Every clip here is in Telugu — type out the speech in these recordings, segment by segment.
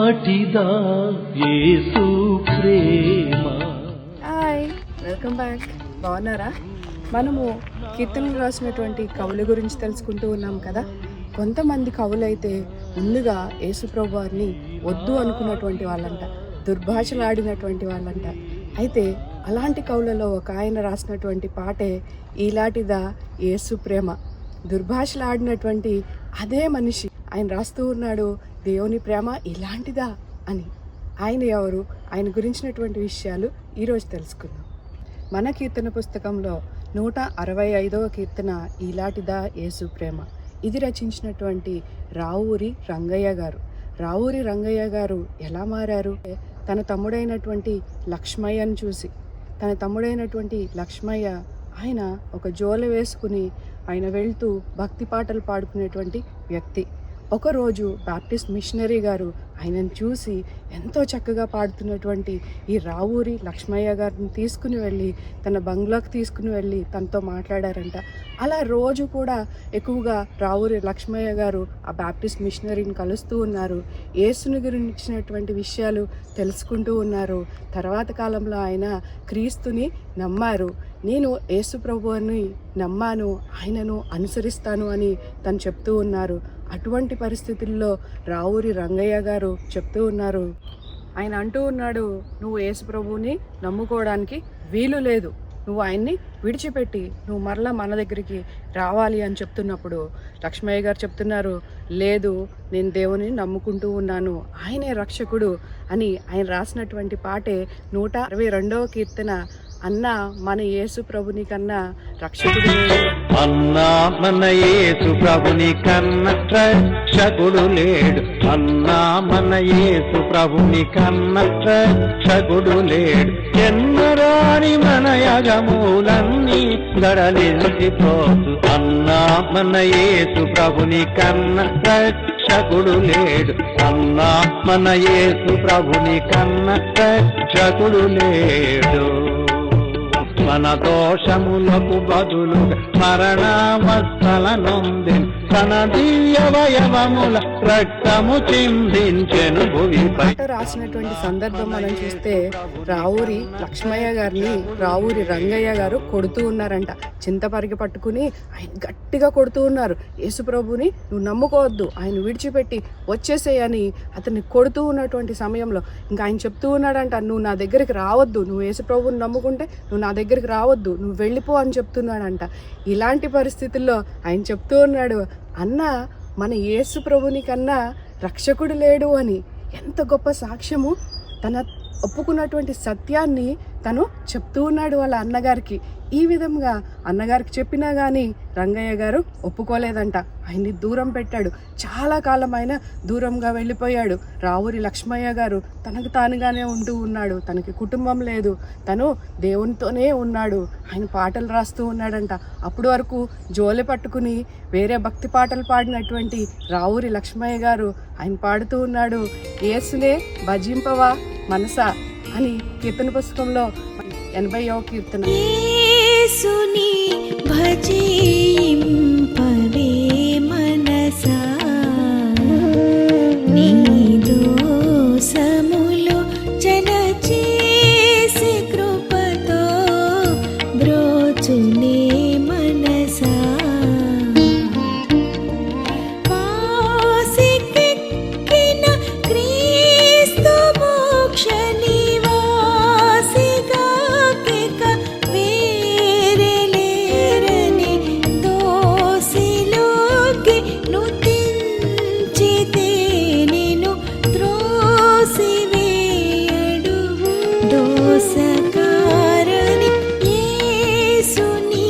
నాటిదా యేసు ప్రేమ. Hi, welcome back. బాగున్నారా? మనము కీర్తనలు రాసినటువంటి కవుల గురించి తెలుసుకుంటూ ఉన్నాం కదా. కొంతమంది కవులైతే ముందుగా యేసుప్రభు వారిని వద్దు అనుకున్నటువంటి వాళ్ళంట, దుర్భాషలాడినటువంటి వాళ్ళంట. అయితే అలాంటి కవులలో ఒక ఆయన రాసినటువంటి పాటే ఈలాటిదా యేసు ప్రేమ. దుర్భాషలాడినటువంటి అదే మనిషి ఆయన రాస్తూ ఉన్నాడు, దేవుని ప్రేమ ఇలాంటిదా అని. ఆయన ఎవరు, ఆయన గురించినటువంటి విషయాలు ఈరోజు తెలుసుకుందాం. మన కీర్తన పుస్తకంలో 165వ కీర్తన ఈలాటిదా యేసు ప్రేమ. ఇది రచించినటువంటి రావూరి రంగయ్య గారు. రావూరి రంగయ్య గారు ఎలా మారారు? తన తమ్ముడైనటువంటి లక్ష్మయ్యను చూసి, తన తమ్ముడైనటువంటి లక్ష్మయ్య ఆయన ఒక జోల వేసుకుని ఆయన వెళ్తూ భక్తి పాటలు పాడుకునేటువంటి వ్యక్తి. ఒకరోజు బాప్టిస్ట్ మిషనరీ గారు ఆయనను చూసి ఎంతో చక్కగా పాడుతున్నటువంటి ఈ రావూరి లక్ష్మయ్య గారిని తీసుకుని వెళ్ళి తన బంగ్లాకి తీసుకుని వెళ్ళి తనతో మాట్లాడారంట. అలా రోజు కూడా ఎక్కువగా రావూరి లక్ష్మయ్య గారు ఆ బాప్టిస్ట్ మిషనరీని కలుస్తూ ఉన్నారు. యేసుని గురించినటువంటి విషయాలు తెలుసుకుంటూ ఉన్నారు. తర్వాత కాలంలో ఆయన క్రీస్తుని నమ్మారు. నేను యేసు ప్రభువుని నమ్మాను, ఆయనను అనుసరిస్తాను అని తను చెప్తూ ఉన్నారు. అటువంటి పరిస్థితుల్లో రావూరి రంగయ్య గారు చెప్తూ ఉన్నారు, ఆయన అంటూ ఉన్నాడు, నువ్వు యేసు ప్రభువుని నమ్ముకోవడానికి వీలు లేదు, నువ్వు ఆయన్ని విడిచిపెట్టి నువ్వు మరలా మన దగ్గరికి రావాలి అని చెప్తున్నప్పుడు లక్ష్మయ్య గారు చెప్తున్నారు, లేదు, నేను దేవుని నమ్ముకుంటూ ఉన్నాను, ఆయనే రక్షకుడు అని ఆయన రాసినటువంటి పాటే 162వ కీర్తన. అన్నా మన యేసు ప్రభుని కన్నా రక్షకుడు లేడు. అన్నా మన యేసు ప్రభుని కన్నా రక్షకుడు లేడు. అన్నా మన యేసు ప్రభుని కన్నా రక్షకుడు లేడు. ఎన్నరాని మన యగములన్నీ గడలించిపోతు. అన్నా మన యేసు ప్రభుని కన్నా రక్షకుడు లేడు. అన్నా మన యేసు ప్రభుని కన్నా రక్షకుడు లేడు. మన దోషములకు బదులు మరణవస్థల నొంది తన దివ్యవయవముల రక్తము చిందించెను భూమిపై. రాసినటువంటి సందర్భం మనం చూస్తే రావూరి లక్ష్మయ్య గారిని రావూరి రంగయ్య గారు కొడుతూ ఉన్నారంట. చింతపరిగి పట్టుకుని ఆయన గట్టిగా కొడుతూ ఉన్నారు. యేసు ప్రభుని నువ్వు నమ్ముకోవద్దు, ఆయన విడిచిపెట్టి వచ్చేసేయని అతన్ని కొడుతూ ఉన్నటువంటి సమయంలో ఇంకా ఆయన చెప్తూ ఉన్నాడంట, నువ్వు నా దగ్గరికి రావద్దు, నువ్వు యేసు ప్రభుని నమ్ముకుంటే నువ్వు నా దగ్గరికి రావద్దు, నువ్వు వెళ్ళిపో అని చెప్తున్నాడంట. ఇలాంటి పరిస్థితుల్లో ఆయన చెప్తూ ఉన్నాడు, అన్న మన యేసు ప్రభుని కన్నా రక్షకుడు లేడు అని. ఎంత గొప్ప సాక్ష్యము! తన ఒప్పుకున్నటువంటి సత్యాన్ని తను చెప్తూ ఉన్నాడు వాళ్ళ అన్నగారికి. ఈ విధంగా అన్నగారికి చెప్పినా కానీ రంగయ్య గారు ఒప్పుకోలేదంట. ఆయన్ని దూరం పెట్టాడు. చాలా కాలం ఆయన దూరంగా వెళ్ళిపోయాడు. రావూరి లక్ష్మయ్య గారు తనకు తానుగానే ఉంటూ ఉన్నాడు. తనకి కుటుంబం లేదు, తను దేవునితోనే ఉన్నాడు. ఆయన పాటలు రాస్తూ ఉన్నాడంట. అప్పటి వరకు జోలె పట్టుకుని వేరే భక్తి పాటలు పాడినటువంటి రావూరి లక్ష్మయ్య గారు ఆయన పాడుతూ ఉన్నాడు, యేసునే భజింపవా మనసా అని కీర్తన పుస్తకంలో 80వ కీర్తన. యేసుని భజింపవే మనసా, నీ దోసములు జనచేసి కృపతో బ్రోచునే మనసా. వాసికెక్కిన క్రీస్తు మోక్ష నివాసిగా కెక వేరే లేరని దోసిలోకి నుతించితే నిన్ను త్రోసివేయడు దోసకారని యేసుని.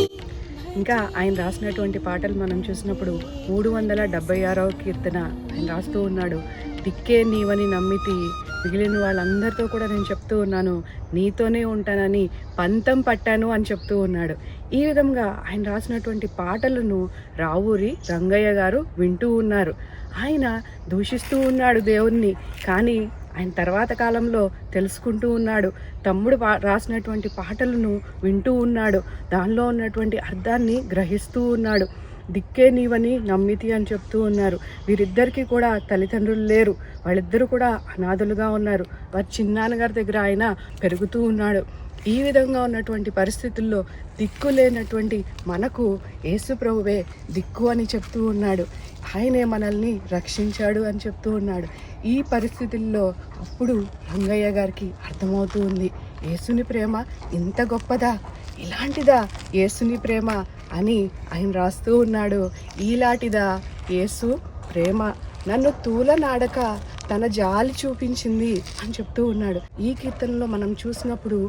ఇంకా ఆయన రాసినటువంటి పాటలు మనం చూసినప్పుడు 376వ కీర్తన ఆయన రాస్తూ ఉన్నాడు, దిక్కే నీవని నమ్మితి, మిగిలిన వాళ్ళందరితో కూడా నేను చెప్తూ ఉన్నాను, నీతోనే ఉంటానని పంతం పట్టాను అని చెప్తూ ఉన్నాడు. ఈ విధంగా ఆయన రాసినటువంటి పాటలను రావూరి రంగయ్య గారు వింటూ ఉన్నారు. ఆయన దూషిస్తూ ఉన్నాడు దేవుణ్ణి, కానీ ఆయన తర్వాత కాలంలో తెలుసుకుంటూ ఉన్నాడు. తమ్ముడు రాసినటువంటి పాటలను వింటూ ఉన్నాడు, దానిలో ఉన్నటువంటి అర్థాన్ని గ్రహిస్తూ ఉన్నాడు. దిక్కే నీవని నమ్మితి అని చెప్తూ ఉన్నారు. వీరిద్దరికీ కూడా తల్లిదండ్రులు లేరు, వాళ్ళిద్దరూ కూడా అనాథలుగా ఉన్నారు. వారి చిన్నాన్నగారి దగ్గర ఆయన పెరుగుతూ ఉన్నాడు. ఈ విధంగా ఉన్నటువంటి పరిస్థితుల్లో దిక్కు లేనటువంటి మనకు యేసు ప్రభువే దిక్కు అని చెప్తూ ఉన్నాడు. ఆయనే మనల్ని రక్షించాడు అని చెప్తూ ఉన్నాడు. ఈ పరిస్థితుల్లో అప్పుడు రంగయ్య గారికి అర్థమవుతూ ఉంది, యేసుని ప్రేమ ఇంత గొప్పదా, ఇలాంటిదా యేసుని ప్రేమ అని ఆయన రాస్తూ ఉన్నాడు. ఈలాంటిదా యేసు ప్రేమ, నన్ను తూలనాడక తన జాలి చూపించింది అని చెప్తూ ఉన్నాడు. ఈ కీర్తనలో మనం చూసినప్పుడు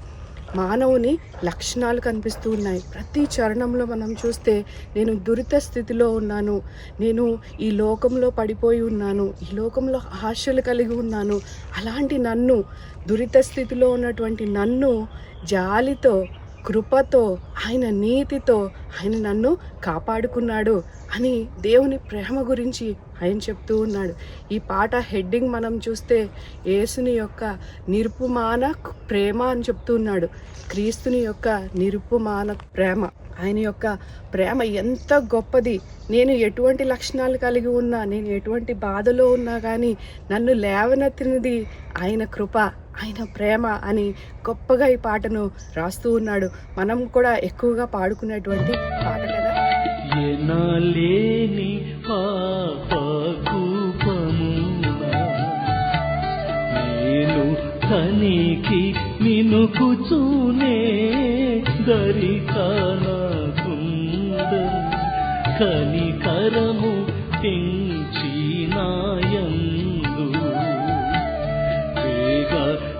మానవుని లక్షణాలు కనిపిస్తూ ఉన్నాయి. ప్రతి చరణంలో మనం చూస్తే నేను దురిత స్థితిలో ఉన్నాను, నేను ఈ లోకంలో పడిపోయి ఉన్నాను, ఈ లోకంలో ఆశలు కలిగి ఉన్నాను, అలాంటి నన్ను, దురిత స్థితిలో ఉన్నటువంటి నన్ను జాలితో, కృపతో, ఆయన నీతితో ఆయన నన్ను కాపాడుకున్నాడు అని దేవుని ప్రేమ గురించి ఆయన చెప్తూ ఉన్నాడు. ఈ పాట హెడ్డింగ్ మనం చూస్తే యేసుని యొక్క నిరుపమాన ప్రేమ అని చెప్తూ ఉన్నాడు. క్రీస్తుని యొక్క నిరుపమాన ప్రేమ, ఆయన యొక్క ప్రేమ ఎంత గొప్పది. నేను ఎటువంటి లక్షణాలు కలిగి ఉన్నా, నేను ఎటువంటి బాధలో ఉన్నా కానీ నన్ను లేవనెత్తినది ఆయన కృప, ఆయన ప్రేమ అని గొప్పగా ఈ పాటను రాస్తూ ఉన్నాడు. మనం కూడా ఎక్కువగా పాడుకునేటువంటి పాట కదా. ఎనలేని పాపకూపమునా నేను కనికి మినుకుచూనే దరికానకుంద కనికరము పెంచినాయందు వేగ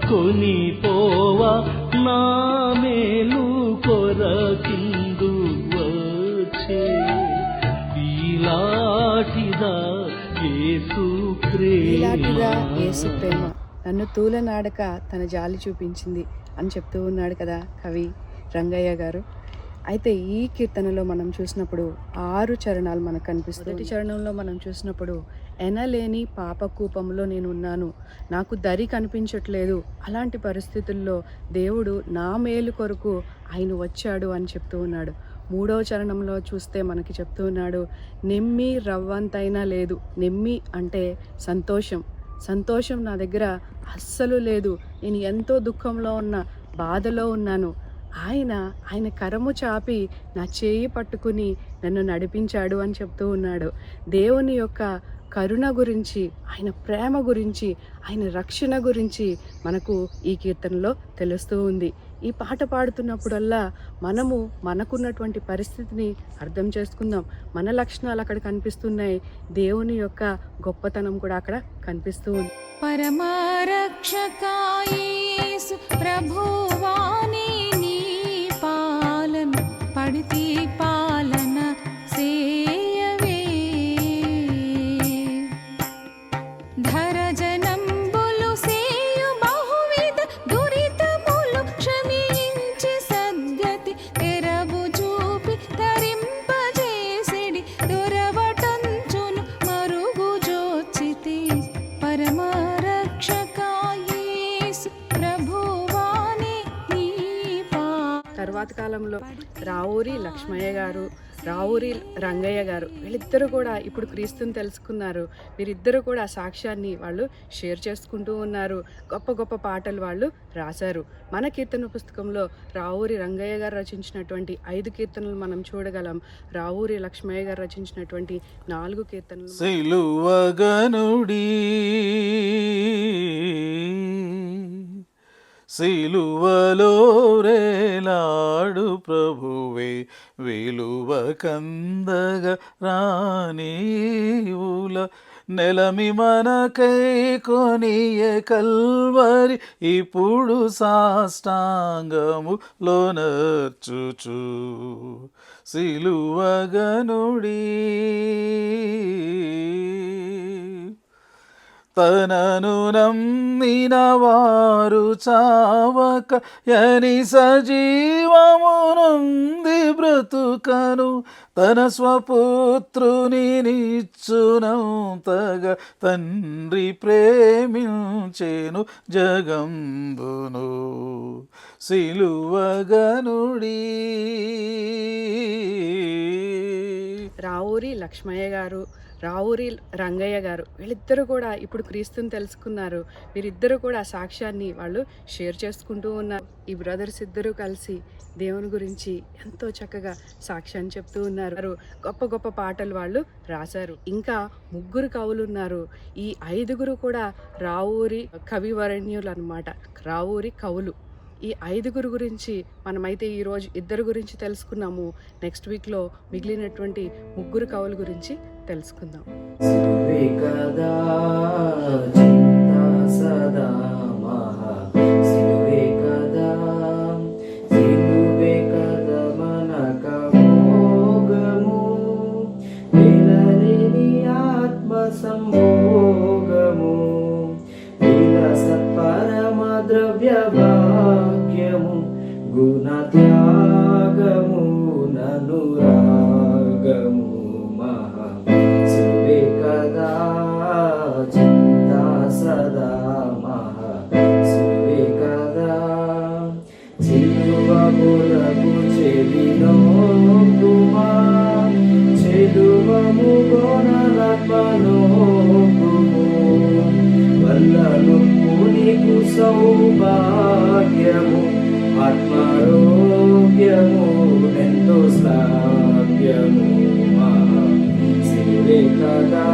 కొనిపోవా నా మేలు కొరకిందు వచ్చే ఈలాటిదా యేసు ప్రేమ నన్ను తూలనాడక తన జాలి చూపించింది అని చెప్తూ ఉన్నాడు కదా కవి రంగయ్య గారు. అయితే ఈ కీర్తనలో మనం చూసినప్పుడు 6 చరణాలు మనకు కనిపిస్తాయి. మొదటి చరణంలో మనం చూసినప్పుడు ఎనలేని పాపకూపంలో నేను ఉన్నాను, నాకు దరి కనిపించట్లేదు, అలాంటి పరిస్థితుల్లో దేవుడు నా మేలు కొరకు ఆయన వచ్చాడు అని చెప్తూ ఉన్నాడు. 3వ చరణంలో చూస్తే మనకి చెప్తూ ఉన్నాడు, నెమ్మి రవ్వంతైనా లేదు. నెమ్మి అంటే సంతోషం, సంతోషం నా దగ్గర అస్సలు లేదు, నేను ఎంతో దుఃఖంలో ఉన్నా, బాధలో ఉన్నాను, ఆయన కరము చాపి నా చేయి పట్టుకుని నన్ను నడిపించాడు అని చెప్తూ ఉన్నాడు. దేవుని యొక్క కరుణ గురించి, ఆయన ప్రేమ గురించి, ఆయన రక్షణ గురించి మనకు ఈ కీర్తనలో తెలుస్తూ ఉంది. ఈ పాట పాడుతున్నప్పుడల్లా మనకున్నటువంటి పరిస్థితిని అర్థం చేసుకుందాం. మన లక్షణాలు అక్కడ కనిపిస్తున్నాయి, దేవుని యొక్క గొప్పతనం కూడా అక్కడ కనిపిస్తూ ఉంది. పరమరక్షకాయేసు ప్రభువాని నీ పాలన పడితి పాలన సేయవే ధరజనంబులు సేయు బహువిధ దురితములు క్షమించి సద్గతి తెరవు చూపి తరింపజేసిడి దొరవటంచును మరుగు జోచితి పరమరక్షకాయేసు ప్రభువాని నీ తర్వాత కాలంలో రావూరి లక్ష్మయ్య గారు, రావూరి రంగయ్య గారు, వీళ్ళిద్దరూ కూడా ఇప్పుడు క్రీస్తుని తెలుసుకున్నారు. వీరిద్దరూ కూడా సాక్ష్యాన్ని వాళ్ళు షేర్ చేసుకుంటూ ఉన్నారు. గొప్ప గొప్ప పాటలు వాళ్ళు రాశారు. మన కీర్తన పుస్తకంలో రావూరి రంగయ్య గారు రచించినటువంటి 5 కీర్తనలు మనం చూడగలం. రావూరి లక్ష్మయ్య గారు రచించినటువంటి 4 కీర్తనలు. సిలువగనుడి సిలువలో రేలాడు ప్రభువే విలువ కందగ రానీవుల నెలమి మనకై కొనియ కల్వరి ఇప్పుడు సాష్టాంగము లోనర్చుచు సిలువగనుడి తనను నమ్మిన వారు చావక యని సజీవమునుంది బ్రతుకను తన స్వపుత్రుని నిచ్చునంతగా తండ్రి ప్రేమించెను జగంబును సిలువగనుడి. రావూరి లక్ష్మయ్య గారు, రావూరి రంగయ్య గారు, వీళ్ళిద్దరూ కూడా ఇప్పుడు క్రీస్తుని తెలుసుకున్నారు. వీరిద్దరూ కూడా సాక్ష్యాన్ని వాళ్ళు షేర్ చేసుకుంటూ ఉన్నారు. ఈ బ్రదర్స్ ఇద్దరూ కలిసి దేవుని గురించి ఎంతో చక్కగా సాక్ష్యాన్ని చెప్తూ ఉన్నారు. గొప్ప గొప్ప పాటలు వాళ్ళు రాశారు. ఇంకా 3 కవులు ఉన్నారు. ఈ 5గురు కూడా రావూరి కవివరణ్యులు అన్నమాట, రావూరి కవులు. ఈ 5గురు గురించి మనమైతే ఈరోజు 2 గురించి తెలుసుకున్నాము. నెక్స్ట్ వీక్లో మిగిలినటువంటి 3 కవుల గురించి తెలుసుకుందాం. సిలువే కదా చింతా సదా మహా, సిలువే కదా, సిలువే కదా మనక భోగము, నిలలేని ఆత్మ సంభోగము, నీల సత్పరమ ద్రవ్య భాగ్యము, గుణ త్యాగము ననురాగము మహా, సిలువే కదా చింతా సదా మహా, సిలువే కదా, సిలువ బోధకు చెవినోగుమా, చెలువము గోనలపనోగుము, వల్లను నీకు సౌభాగ్యము, ఆత్మారోగ్యము ఎంతో శ్లాఘ్యము మహా, సిలువే కదా